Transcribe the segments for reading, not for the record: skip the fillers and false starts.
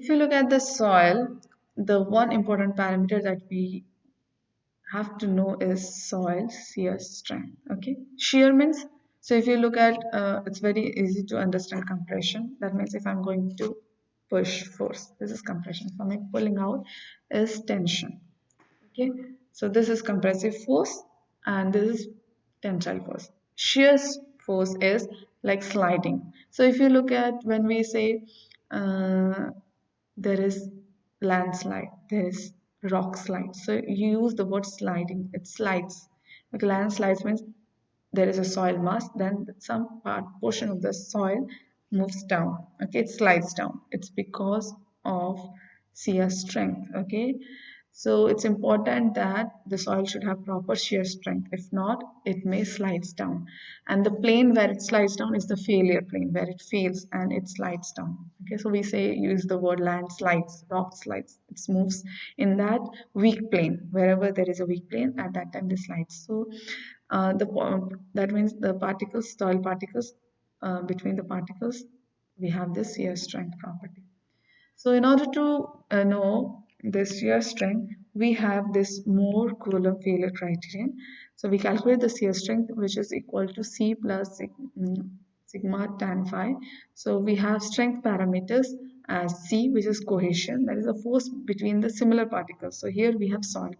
If you look at the soil, the one important parameter that we have to know is soil shear strength. Okay, shear means, so if you look at it's very easy to understand compression. That means if I'm going to push force, this is compression. If I'm pulling out is tension. Okay, so this is compressive force and this is tensile force. Shear force is like sliding. So if you look at when we say uh, there is landslide, there is rock slide. So you use the word sliding, it slides. Like landslides means there is a soil mass, then some portion of the soil moves down. Okay, it slides down. It's because of shear strength. Okay, so it's important that the soil should have proper shear strength. If not, it may slides down. And the plane where it slides down is the failure plane, where it fails and it slides down. Okay, so we say use the word landslides, rock slides. It moves in that weak plane. Wherever there is a weak plane, at that time it slides. So that means the particles, soil particles, between the particles, we have this shear strength property. So in order to know this shear strength, we have this Moore Coulomb failure criterion. So we calculate the shear strength, which is equal to C plus sigma tan phi. So we have strength parameters as C, which is cohesion, that is the force between the similar particles. So here we have soil.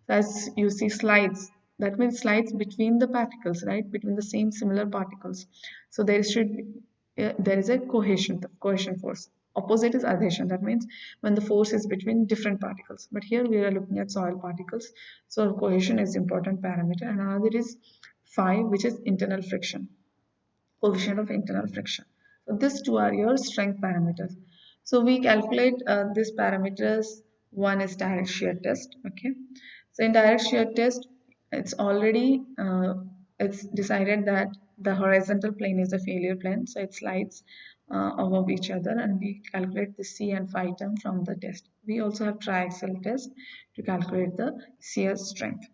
As you see slides, that means slides between the particles, right? Between the same similar particles. So there is a cohesion force. Opposite is adhesion. That means when the force is between different particles. But here we are looking at soil particles. So cohesion is important parameter. And another is phi, which is internal friction, coefficient of internal friction. So these two are your strength parameters. So we calculate these parameters. One is direct shear test. Okay. So in direct shear test, it's already it's decided that the horizontal plane is the failure plane. So it slides above each other, and we calculate the C and phi term from the test. We also have triaxial test to calculate the shear strength.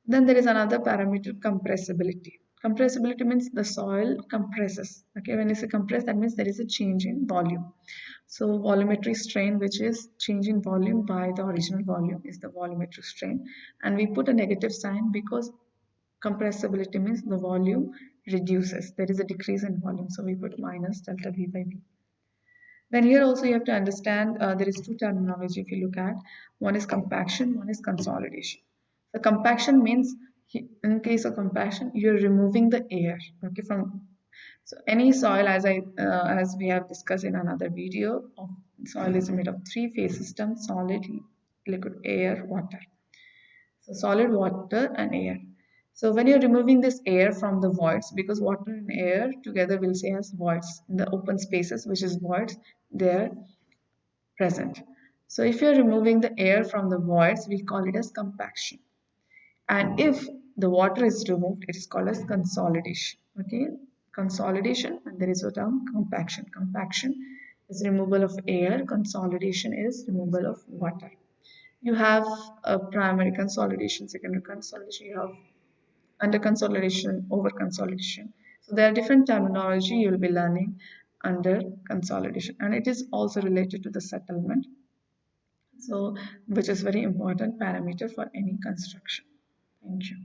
Then there is another parameter, compressibility. Compressibility means the soil compresses. Okay, when you say compress, that means there is a change in volume. So volumetric strain, which is change in volume by the original volume, is the volumetric strain. And we put a negative sign because compressibility means the volume reduces. There is a decrease in volume. So we put minus delta V by V. Then here also you have to understand there is two terminology if you look at. One is compaction, one is consolidation. The compaction means in case of compaction, you're removing the air, okay, from so any soil, as we have discussed in another video, of soil is made of three-phase system: solid, liquid, air, water. So solid, water, and air. So when you're removing this air from the voids, because water and air together will say as voids in the open spaces, which is voids, they're present. So if you're removing the air from the voids, we call it as compaction. And if the water is removed, it is called as consolidation. Okay, consolidation, and there is a term compaction. Compaction is removal of air, consolidation is removal of water. You have a primary consolidation, secondary consolidation, you have under consolidation, over consolidation. So there are different terminology you'll be learning under consolidation, and it is also related to the settlement. So, which is very important parameter for any construction. Thank you.